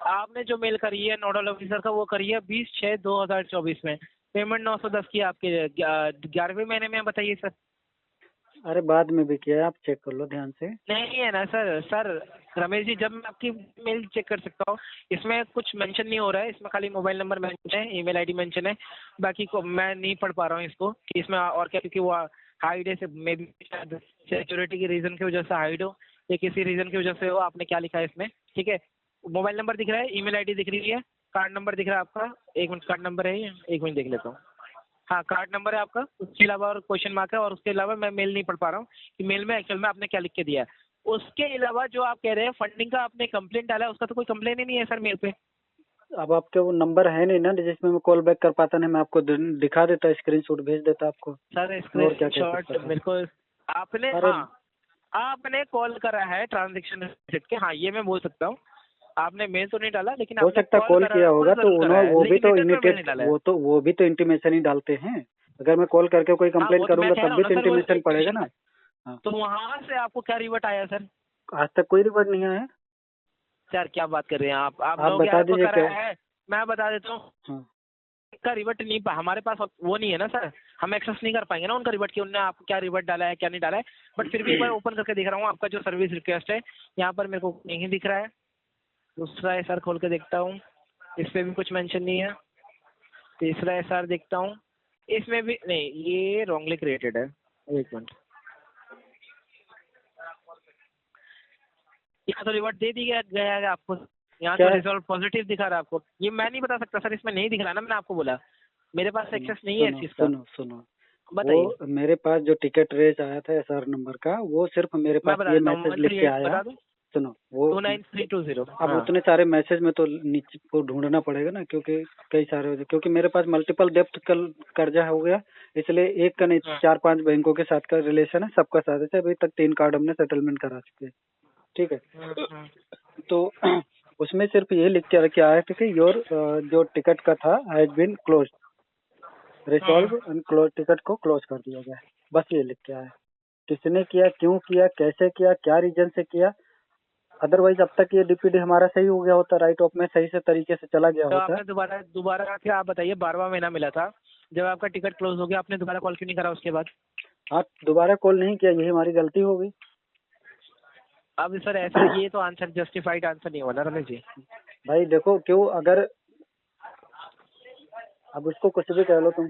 आपने जो मेल करी है नोडल ऑफिसर का, वो करी है 20/6/2024 में। पेमेंट 910 की आपके 11वें महीने में, बताइए सर। अरे बाद में भी किया है, आप चेक कर लो ध्यान से। नहीं है ना सर। सर रमेश जी, जब मैं आपकी मेल चेक कर सकता हूँ, इसमें कुछ मेंशन नहीं हो रहा है, इसमें खाली मोबाइल नंबर मेंशन है, ईमेल आईडी मेंशन है। बाकी को मैं नहीं पढ़ पा रहा हूँ इसको कि इसमें और क्या, क्योंकि वो हाइड है, मे बी शायद सिक्योरिटी की रीजन की वजह से हाइड हो या किसी रीजन की वजह से हो। आपने क्या लिखा है इसमें, ठीक है। मोबाइल नंबर दिख रहा है, ईमेल आईडी दिख रही है, कार्ड नंबर दिख रहा है आपका। एक मिनट, कार्ड नंबर है ये, एक मिनट देख लेता हूँ। हाँ, कार्ड नंबर है आपका, उसके अलावा और क्वेश्चन मार्क है, और उसके अलावा मैं मेल नहीं पढ़ पा रहा हूँ कि मेल में एक्चुअल में आपने क्या लिख के दिया है। उसके अलावा जो आप कह रहे हैं फंडिंग का आपने कंप्लेंट डाला है, उसका तो कोई कंप्लेन ही नहीं है सर मेल पे। अब आपके वो नंबर है नहीं ना जिसमें मैं कॉल बैक कर पाता, नहीं मैं आपको दिखा देता, स्क्रीनशॉट भेज देता आपको। सर मैं और क्या स्क्रीन कह शॉट सकता था। मेरे को आपने, अरे हाँ आपने कॉल करा है ट्रांजेक्शन रिसिप्ट के, हाँ ये मैं बोल सकता हूँ। आपने मेल तो नहीं डाला, लेकिन हो आपने सकता कॉल कॉल करा किया है, कॉल होगा तो जरूर करा उन्होंने, है, वो भी लेकिन तो रिटर्न में मेल इनिटेट, नहीं डाला है। वो भी तो इंटीमेशन ही डालते हैं। अगर मैं कॉल करके कोई हाँ कंप्लेन वो तो मैं करूंगा कह तब रहा भी हूँ ना तो सर, वो इंटीमेशन पड़ेगा इंटीमेशन ना। है। हाँ। तो वहां से आपको क्या रिवर्ट आया सर? आज तक कोई रिवर्ट नहीं आया है। सर क्या बात कर रहे हैं आप आप लोग, यार बता आपको दीजिए करा क्या। है। मैं बता देता हूँ, हाँ। का रिवर्ट नहीं हमारे पास वो नहीं है ना सर। हम एक्सेस नहीं कर पाएंगे ना उनका रिवर्ट की, उन्होंने आपको क्या रिवर्ट डाला है क्या नहीं डाला है। बट फिर भी एक बार ओपन करके देख रहा हूँ आपका जो सर्विस रिक्वेस्ट है, यहाँ पर मेरे को नहीं दिख रहा है। दूसरा एसआर खोल के देखता हूँ, इस पे भी कुछ मेंशन नहीं है। तीसरा एसआर देखता हूँ, इसमें भी नहीं, ये रॉन्गली क्रिएटेड है। एक मिनट, यहाँ तो रिवर्ट दे दिया गया है आपको, यहाँ तो क्या। रिजल्ट पॉजिटिव दिखा रहा है आपको। ये मैं नहीं बता सकता सर, इसमें नहीं दिख रहा ना, मैंने आपको बोला मेरे पास सुनो एक्सेस नहीं है इस सुनो चीज का। सुनो सुनो। वो बताइए। मेरे पास जो टिकट रेस आया था एसआर नंबर का, वो सिर्फ मेरे मैं पास बता ये देता हूँ, मैसेज लिख के 138 आया। बता दूँ, सुनो वो, 29320। अब हाँ उतने सारे मैसेज में तो नीचे को ढूंढना पड़ेगा ना, क्योंकि कई सारे हो, क्योंकि मेरे पास मल्टीपल डेप्थ कर्जा हो गया। इसलिए एक का नहीं, हाँ 4-5 बैंकों के साथ का रिलेशन है, सबका साथ है। अभी तक 3 कार्ड हमने सेटलमेंट करा चुके हैं। ठीक है। हाँ तो उसमें सिर्फ ये लिख के रखे आया था कि योर जो टिकट का था हैज बीन क्लोज, हाँ। रिसॉल्व एंड क्लोज, टिकट को क्लोज कर दिया गया है। बस ये लिख के आया है। किसने किया, क्यों किया, कैसे किया, क्या रीजन से किया। अदरवाइज अब तक ये डीपीडी हमारा सही हो गया होता, राइट ऑफ में सही से तरीके से चला गया तो होता। आपने दोबारा दोबारा आके आप बताइए, 12वां महीना मिला था जब आपका टिकट क्लोज हो गया, आपने दोबारा कॉल क्यों नहीं करा उसके बाद? आप दोबारा कॉल नहीं किया, यही हमारी गलती हो गई। अब सर ऐसा, ये तो आंसर जस्टिफाइड आंसर नहीं हुआ ना रमेश जी। भाई देखो क्यों, अगर अब उसको कुछ भी कह लो तुम,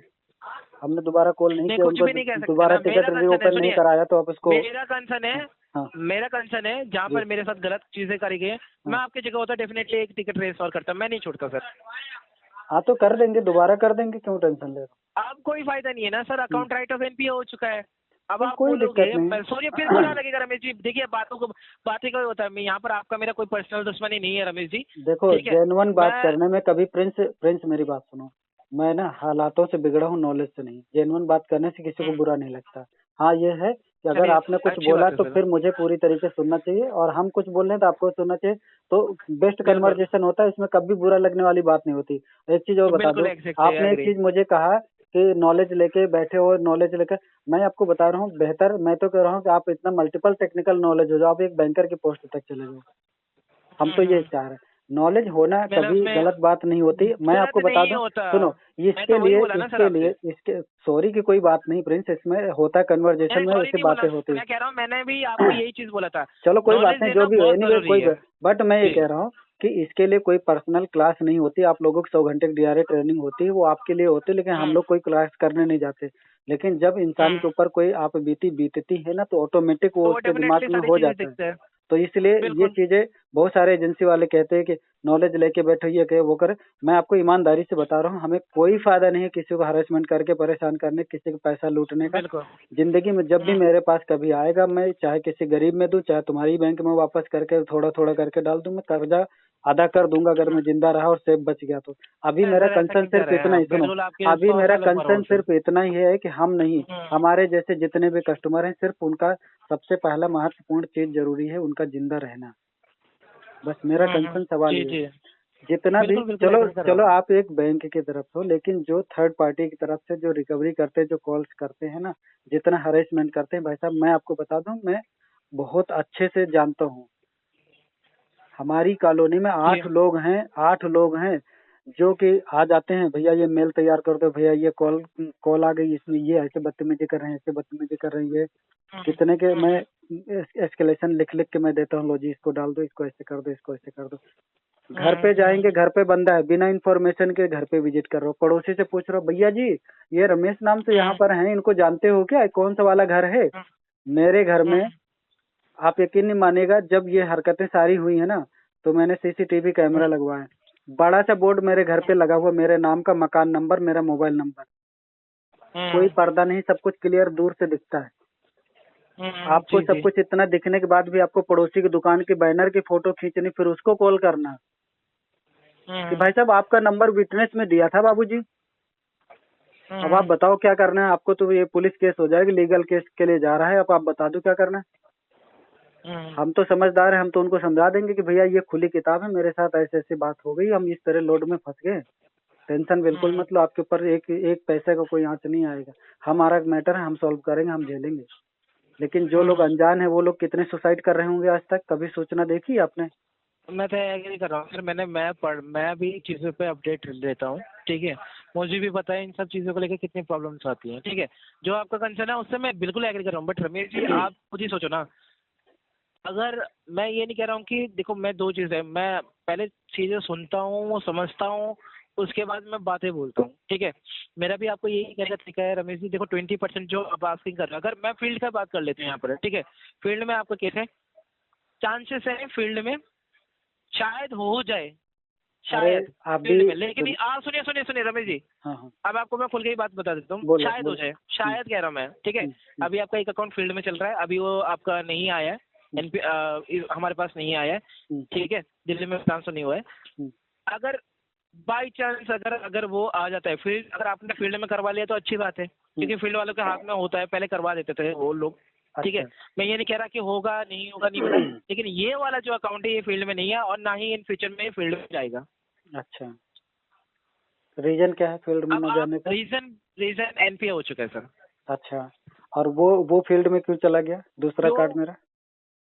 हमने दोबारा कॉल नहीं नहीं, किया कुछ उनको, भी नहीं कह सकते दोबारा ना, टिकट मेरा कंसर्न है, रीओपन नहीं सुनिए। कराया तो आप उसको। मेरा कंसर्न है, हाँ। मेरा कंसर्न है जहाँ जी। पर मेरे साथ गलत चीजें करी गई है, हाँ। मैं आपकी जगह होता डेफिनेटली एक टिकट रेस और करता, मैं नहीं छोड़ता सर। हाँ तो कर देंगे, दोबारा कर देंगे, क्यों टेंशन ले रहे अब कोई फायदा नहीं है ना सर, हो। अकाउंट राइट ऑफ एनपीए हो चुका है। अब नहीं आप कोई बोलोगे, दिक्कत नहीं। सोचिए फिर बुरा लगेगा रमेश जी। देखिए बातों को, बातें का होता है, मैं यहाँ पर आपका मेरा कोई पर्सनल दुश्मनी नहीं है रमेश जी। देखो ठीक है। जेन्युइन बात मैं करने में कभी, प्रिंस प्रिंस मेरी बात सुनो, मैं ना हालातों से बिगड़ा हूँ, नॉलेज से नहीं। जेन्युइन बात करने से किसी को हम्म, बुरा नहीं लगता। हाँ ये है कि अगर चलिए आपने कुछ अच्छी बोला बात है तो सर। फिर मुझे पूरी तरीके से सुनना चाहिए, और हम कुछ बोल रहे हैं तो आपको सुनना चाहिए। तो बेस्ट बिल्कुल कन्वर्जेशन होता है, इसमें कभी बुरा लगने वाली बात नहीं होती। एक चीज और बता बिल्कुल दो, एग्जैक्टली आपने एक एग्री। चीज मुझे कहा कि नॉलेज लेके बैठे हो, नॉलेज लेकर, मैं आपको बता रहा हूँ बेहतर, मैं तो कह रहा हूँ कि आप इतना मल्टीपल टेक्निकल नॉलेज हो जाओ, आप एक बैंकर की पोस्ट तक चले जाओ। हम तो ये हम्म। चाह रहे हैं। नॉलेज होना मैंने कभी उसमें गलत बात नहीं होती, मैं गलत आपको बता नहीं दूं। होता, सुनो, मैं तो वही बोला ना सर आपसे। इसके सॉरी की कोई बात नहीं प्रिंस, इसमें होता है, कन्वर्जेशन नहीं में सॉरी ऐसी नहीं बोला, बातें होती मैं कह रहा हूँ मैंने भी आपको हैं। यही चीज बोला था। चलो कोई बात नॉलेज नहीं, जो देना भी हो, बहुत एनीवे जरूरी है। बट मैं ये जी। कह रहा हूँ कि इसके लिए कोई पर्सनल क्लास नहीं होती। आप लोगों की 100 घंटे की डीआरए ट्रेनिंग होती है, वो आपके लिए होती है, लेकिन हम हम्म लोग कोई क्लास करने नहीं जाते। लेकिन जब इंसान के हम्म। ऊपर कोई आप बीतती है ना, तो ऑटोमेटिक वो तो वो उसके दिमाग डेफिनेटली में सारी हो चीजें जाता है। दिखते हैं। तो इसलिए ये बिल्कुल। चीजें, बहुत सारे एजेंसी वाले कहते हैं कि नॉलेज लेके बैठो, ये करे वो करे। मैं आपको ईमानदारी से बता रहा हूँ, हमें कोई फायदा नहीं है किसी को हरेसमेंट करके परेशान करने, किसी का पैसा लूटने का। बिल्कुल। जिंदगी में जब भी मेरे पास कभी आएगा, मैं चाहे किसी गरीब में दूं, चाहे तुम्हारी बैंक में वापस करके थोड़ा थोड़ा करके डाल दूं, मैं कर्जा अदा कर दूंगा, अगर मैं जिंदा रहा और सेफ बच गया तो। अभी मेरा सर ऐसा कंसर्न क्यों कह सिर्फ रहे हैं इतना आप? ही, सुनो, बिल्कुल आपकी अभी मेरा रिस्पॉन्सिबल कंसर्न फॉरवर्ड सर। सिर्फ इतना ही है कि हम नहीं, हम्म हमारे जैसे जितने भी कस्टमर हैं, सिर्फ उनका सबसे पहला महत्वपूर्ण चीज जरूरी है, उनका जिंदा रहना। बस मेरा कंसर्न सवाल जी ये है। जी। जितना भी, बिल्कुल बिल्कुल चलो एग्री कर रहा चलो हूँ। आप एक बैंक की तरफ हो, लेकिन जो थर्ड पार्टी की तरफ से जो रिकवरी करते हैं, जो कॉल्स करते हैं ना, जितना हरेसमेंट करते हैं भाई साहब, मैं आपको बता दूं, मैं बहुत अच्छे से जानता हूँ। हमारी कॉलोनी में 8 लोग हैं जो कि आ जाते हैं, भैया ये मेल तैयार कर दो, भैया ये कॉल आ गई, इसमें ये ऐसे बदतमीजी कर रहे हैं, ऐसे बदतमीजी कर रही है। कितने के मैं एस्केलेशन लिख लिख के मैं देता हूँ, लो जी इसको डाल दो, इसको ऐसे कर दो, इसको ऐसे कर दो। घर पे जाएंगे, घर पे बंदा है, बिना इन्फॉर्मेशन के घर पे विजिट कर रहा हूँ, पड़ोसी से पूछ रहा हूँ, भैया जी ये रमेश नाम से यहाँ पर हैं, इनको जानते हो क्या, कौन सा वाला घर है? मेरे घर में आप यकीन नहीं मानेगा, जब ये हरकतें सारी हुई है ना, तो मैंने सीसीटीवी कैमरा लगवाया, बड़ा सा बोर्ड मेरे घर पे लगा हुआ, मेरे नाम का, मकान नंबर, मेरा मोबाइल नंबर, कोई पर्दा नहीं, सब कुछ क्लियर दूर से दिखता है। आपको सब कुछ इतना दिखने के बाद भी आपको पड़ोसी की दुकान के बैनर की फोटो खींचनी, फिर उसको कॉल करना कि भाई साहब आपका नंबर विटनेस में दिया था बाबूजी, अब आप बताओ क्या करना है आपको, तो ये पुलिस केस हो जाएगी, लीगल केस के लिए जा रहा है, अब आप बता दो क्या करना है। हम तो समझदार हैं, हम तो उनको समझा देंगे कि भैया ये खुली किताब है, मेरे साथ ऐसी ऐसी बात हो गई, हम इस तरह लोड में फंस गए, टेंशन बिल्कुल मत लो, आपके ऊपर एक पैसे का कोई आंच नहीं आएगा, हमारा मैटर है, हम सॉल्व करेंगे, हम झेलेंगे। लेकिन जो लोग अनजान है वो लोग कितने सुसाइड कर रहे होंगे आज तक, कभी सूचना देखी आपने? मैं तो एग्री कर रहा हूँ सर, मैं भी चीज़ों पे अपडेट देता हूँ, ठीक है, मुझे भी पता है इन सब चीज़ों को लेकर कितनी प्रॉब्लम्स आती हैं, ठीक है, जो आपका कंसर्न है उससे मैं बिल्कुल एग्री कर रहा हूँ, बट रमेश जी आप खुद ही सोचो ना, अगर मैं ये नहीं कह रहा हूँ कि देखो, मैं दो चीज़ें, मैं पहले चीज़ें सुनता हूँ, समझता हूँ, उसके बाद मैं बातें बोलता हूँ, ठीक है, मेरा भी आपको यही कहने का तरीका है रमेश जी, देखो 20% जो आप आस्किंग कर रहे हो, अगर मैं फील्ड का बात कर लेते हैं यहाँ पर, ठीक है, फील्ड में आपका केस है, चांसेस है फील्ड में शायद हो जाए, शायद फील्ड में, लेकिन आप सुनिए सुनिए सुनिए रमेश जी, अब आपको मैं खुल के ही बात बता देता हूँ, शायद हो जाए, शायद कह रहा हूँ मैं, ठीक है, अभी आपका एक अकाउंट फील्ड में चल रहा है, अभी वो आपका नहीं आया है, हमारे पास नहीं आया है, ठीक है, दिल्ली में ट्रांसफर नहीं हुआ है, अगर बाई चांस अगर वो आ जाता है फील्ड, अगर आपने फील्ड में करवा लिया तो अच्छी बात है, क्योंकि फील्ड वालों के हाथ में होता है, पहले करवा देते थे वो लोग, ठीक है, मैं ये नहीं कह रहा कि होगा नहीं पता, लेकिन ये वाला जो अकाउंट है ये फील्ड में नहीं है, और ना ही इन फ्यूचर में फील्ड में जाएगा। अच्छा, रीजन क्या है फील्ड में न जाने का? रीजन एनपीए हो चुका है सर। अच्छा, और वो फील्ड में क्यों चला गया दूसरा कार्ड मेरा?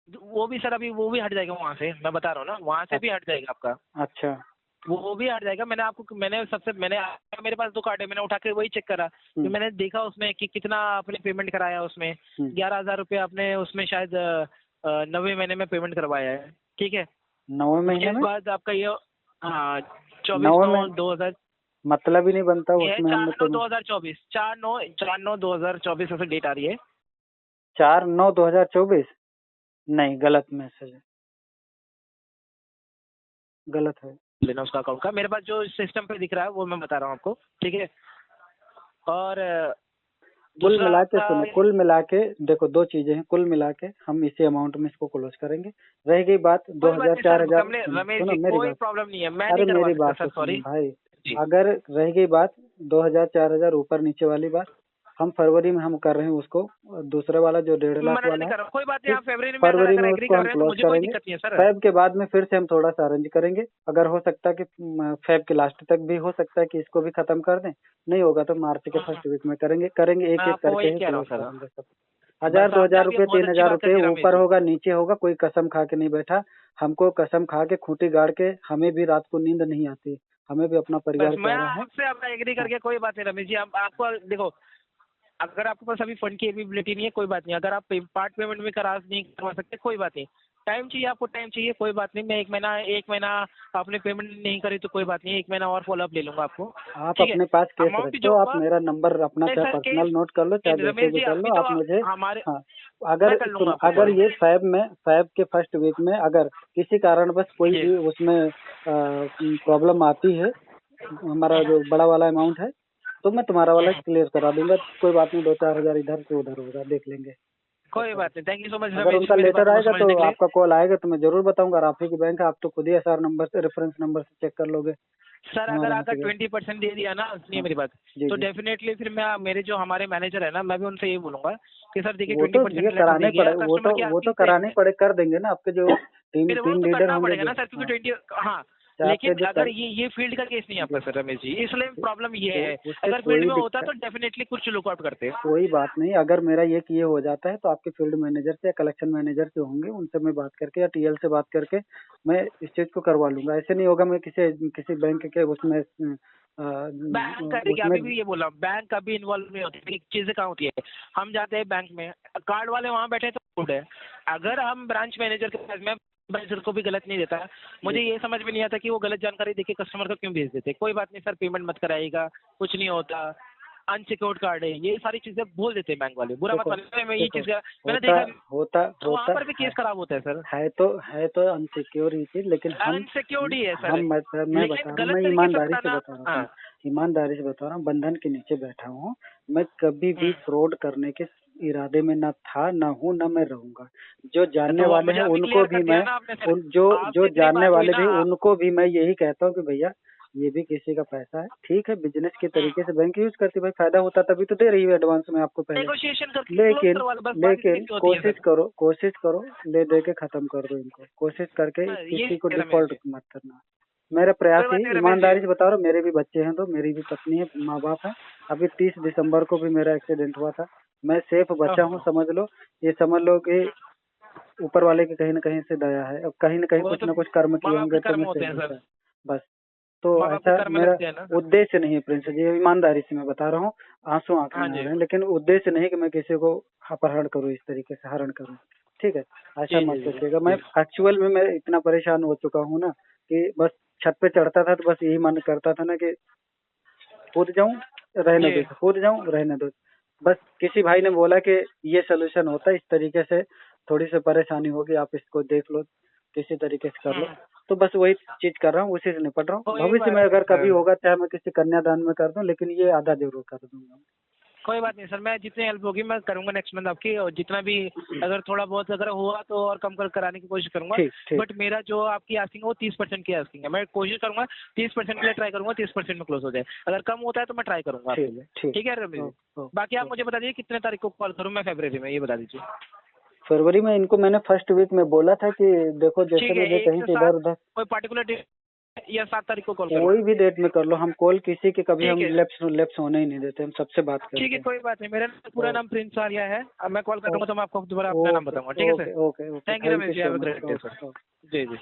वो भी सर, अभी वो भी हट जाएगा वहाँ से, मैं बता रहा हूँ ना, वहाँ से भी हट जाएगा आपका। अच्छा, वो भी हट जाएगा, मेरे पास 2 कार्ड है, मैंने उठा के वही चेक करा, तो मैंने देखा उसमें कि कितना आपने पेमेंट कराया, उसमें 11,000 रुपये आपने उसमें शायद 9वें महीने में पेमेंट करवाया है, ठीक है, 9वें महीने में, बाद आपका ये 24/9/2000 मतलब ही नहीं बनता उसमें, 4/9/2024 4/9/2024 ऐसे डेट आ रही है, 4/9/2024, नहीं गलत मैसेज है, गलत है लेना उसका अकाउंट का, मेरे पास जो सिस्टम पे दिख रहा है वो मैं बता रहा हूँ आपको, ठीक है, और कुल मिला के सुनो, कुल मिला के देखो, 2 चीजें हैं, कुल मिला के हम इसी अमाउंट में इसको क्लोज करेंगे। रह गई बात 2000 4000, सुनो मेरी प्रॉब्लम नहीं है, मैं अरे नहीं मेरी बात सॉरी भाई, अगर रह गई बात 2000 4000 ऊपर नीचे वाली बात, हम फरवरी में हम कर रहे हैं उसको, दूसरे वाला जो 1.5 लाख वाला है, कोई बात नहीं, आप फरवरी में उसको हम क्लोज करेंगे, फेब के बाद में फिर से हम थोड़ा सा अरेंज करेंगे, अगर हो सकता है कि फेब के लास्ट तक भी हो सकता है कि इसको भी खत्म कर दें, नहीं होगा तो मार्च के फर्स्ट वीक में करेंगे एक एक करके ही क्लोज करेंगे सब। 1000-2000 रुपये 3000 रुपये ऊपर होगा नीचे होगा, कोई कसम खा के नहीं बैठा, हमको कसम खा के खूंटी गाड़ के हमें भी रात को नींद नहीं आती, हमें भी अपना परिवार प्यारा है। आपसे अपना एग्री करके कोई बात नहीं रमेश जी, आपको देखो, अगर आपके पास अभी फंड की एबिलिटी नहीं है कोई बात नहीं, अगर आप पार्ट पेमेंट में नहीं करवा सकते कोई बात नहीं, टाइम चाहिए आपको, टाइम चाहिए कोई बात नहीं, मैं एक महीना आपने पेमेंट नहीं करी तो कोई बात नहीं, 1 महीना और फॉलो अप ले लूंगा आपको। आप अपने पास केस रखो, आप मेरा नंबर अपना चाहे पर्सनल नोट कर लो, चाहे जैसे भी कर लो, आप मुझे अगर ये फैब के फर्स्ट वीक में अगर किसी कारणवश कोई भी उसमें प्रॉब्लम आती है, हमारा जो बड़ा वाला अमाउंट है, तो मैं तुम्हारा वाला क्लियर करा दूंगा, कोई बात नहीं, 2-4 हजार इधर से उधर होगा, देख लेंगे, कोई बात नहीं, थैंक यू सो मच। अगर उनका लेटर आएगा तो आपका कॉल आएगा तो मैं जरूर बताऊंगा, और आप ही की बैंक है, आप तो खुद ही एसआर नंबर से, रेफरेंस नंबर से चेक कर लोगे। सर अगर आपका 20% दे दिया ना, सुनिए मेरी बात, तो डेफिनेटली फिर मैं मेरे जो हमारे मैनेजर है ना, मैं भी उनसे ये बोलूंगा कि सर देखिए 20% कराने पड़े, वो तो कराने पड़े, कर देंगे ना, आपके जो टीम लीडर होंगे ना सर, क्योंकि 20, हाँ अच्छा आपके लेकिन जो अगर ये फील्ड का केस नहीं है आपका सर रमेश जी, इसलिए प्रॉब्लम ये है। उससे अगर कोई फील्ड में होता दिक्कत तो डेफिनेटली कुछ लुकआउट करते। कोई बात नहीं, अगर मेरा ये हो जाता है तो आपके फील्ड मैनेजर से या कलेक्शन मैनेजर से होंगे, उनसे मैं बात करके या टीएल से बात करके मैं इस चीज को करवा लूंगा। ऐसे नहीं होगा मैं किसी बैंक के उसमें बैंक का देखिए, उसमें अभी भी ये बोला, बैंक कभी इन्वॉल्व नहीं होती, चीजें कहाँ होती है। हम जाते हैं बैंक में, कार्ड वाले वहाँ बैठे हैं तो गुड है। अगर हम ब्रांच मैनेजर के पास, मैं मैनेजर को भी गलत नहीं देता, मुझे ये समझ में नहीं आता कि वो गलत जानकारी देके कस्टमर को क्यों भेज देते। कोई बात नहीं सर, पेमेंट मत कराइएगा, कुछ नहीं होता, अनसिक्योर्ड कार्ड है, ये सारी चीजें बोल देते हैं बैंक वाले। बुरा मत मानिए, मैं ये चीज मैंने देखा भी, होता तो वहाँ होता पर भी केस खराब होता है सर। है तो अनसिक्योर ही थी, लेकिन अनसिक्योर्ड ही है सर, मैं बता लेकिन रहा हूँ, गलत मैं तरीके से ईमानदारी से बताना। बता रहा हूँ, हाँ ईमानदारी से बता रहा हूँ, बंधन के नीचे बैठा हूँ। मैं कभी भी हम्म। फ्रॉड करने के इरादे में न था, न हूँ, न मैं रहूंगा। जो जानने तो वाले मुझे हैं अभी उनको क्लियर भी कर दिया मैं ना आपने सर, जो आपसे इतनी जानने बात हुई वाले ना भी उनको भी मैं यही कहता हूँ कि भैया ये भी किसी का पैसा है, ठीक है, बिजनेस के तरीके से बैंक यूज करती है, भाई फायदा होता तभी तो दे रही है एडवांस में आपको पहले। नेगोशिएशन करके क्लोज लेकिन करवा लो, बस बात इतनी सी होती है सर। कोशिश करो ले दे के खत्म कर दो इनको, कोशिश करके हाँ, ये किसी को है रमेश डिफॉल्ट जी। मत करना। मेरा प्रयास कोई बात नहीं यही, रमेश जी। ईमानदारी से बता रहा हूँ, मेरे भी बच्चे हैं, तो मेरी भी पत्नी है, माँ बाप है। अभी 30 दिसंबर को भी मेरा एक्सीडेंट हुआ था, मैं सेफ बचा हूँ, ओहो, समझ लो। ये समझ लो कि ऊपर वाले की कहीं न कहीं से दया है, अब कहीं न कहीं वो कुछ तो न कुछ कर्म माँ किए बाप के होंगे तो कर्म मैं होते सेफ हैं सर, बचा। बस, तो माँ बाप के ऐसा कर्म मेरा लगते हैं ना। उद्देश्य नहीं है प्रिंस जी, ईमानदारी से मैं बता रहा हूँ, आंसू आँख हाँ में आ जी रहे हैं, लेकिन उद्देश्य नहीं कि मैं किसी को अपहरण करूँ, इस तरीके से हरण करूँ, ठीक है? ऐसा जी जी मत जी सोचिएगा। मैं जी। एक्चुअल में मैं इतना परेशान हो चुका हूँ ना कि बस छत पे चढ़ता था तो बस यही मन करता था ना कि कूद जाऊँ, रहने दो, ये कूद जाऊँ, रहने दो। बस किसी भाई ने बोला कि ये सॉल्यूशन होता है, इस तरीके से थोड़ी-सी परेशानी होगी, आप इसको देख लो, किसी तरीके से कर लो। तो बस वही चीज़ कर रहा हूँ, उसी से निपट रहा हूँ। कोई भविष्य में बात अगर नहीं कभी सर, होगा, चाहे मैं किसी कन्यादान में कर दूँ, लेकिन ये आधा ज़रूर कर दूँगा। कोई बात नहीं सर, मैं जितनी हेल्प होगी मैं करूंगा नेक्स्ट मंथ आपकी, और जितना भी अगर थोड़ा बहुत अगर हुआ तो और कम कर कराने की कोशिश करूंगा। ठीक, ठीक, बट मेरा जो आपकी आस्किंग है वो 30% की आस्किंग है, मैं कोशिश करूंगा 30% के लिए ट्राई करूंगा, 30% में क्लोज हो जाए। अगर कम होता है तो मैं ट्राई करूंगा आपके ठीक, लिए। ठीक। ठीक है रमेश जी। बाकी आप मुझे बता दीजिए कितने तारीख को कॉल करूँ मैं, फरवरी में, ये बता दीजिए। फरवरी में इनको मैंने फर्स्ट वीक में बोला था कि देखो जैसे ठीक है, मुझे 1 कहीं से से 7 इधर-उधर कोई पर्टिकुलर डेट या 7 तारीख को कॉल करूँ? कोई भी डेट में कर लो, हम कॉल किसी के कभी ठीक हम है, लैप्स होने ही नहीं देते, हम सबसे बात ठीक करते है, हैं। कोई बात नहीं। मेरा पूरा ओ नाम प्रिंस आर्या है। अब मैं कॉल करूंगा तो मैं आपको दोबारा अपना नाम ओके, बताऊंगा। ठीक है okay, sir. Okay, okay, thank you thank Ramesh you ji, so have a much. Great day sir. Okay, okay. जी जी।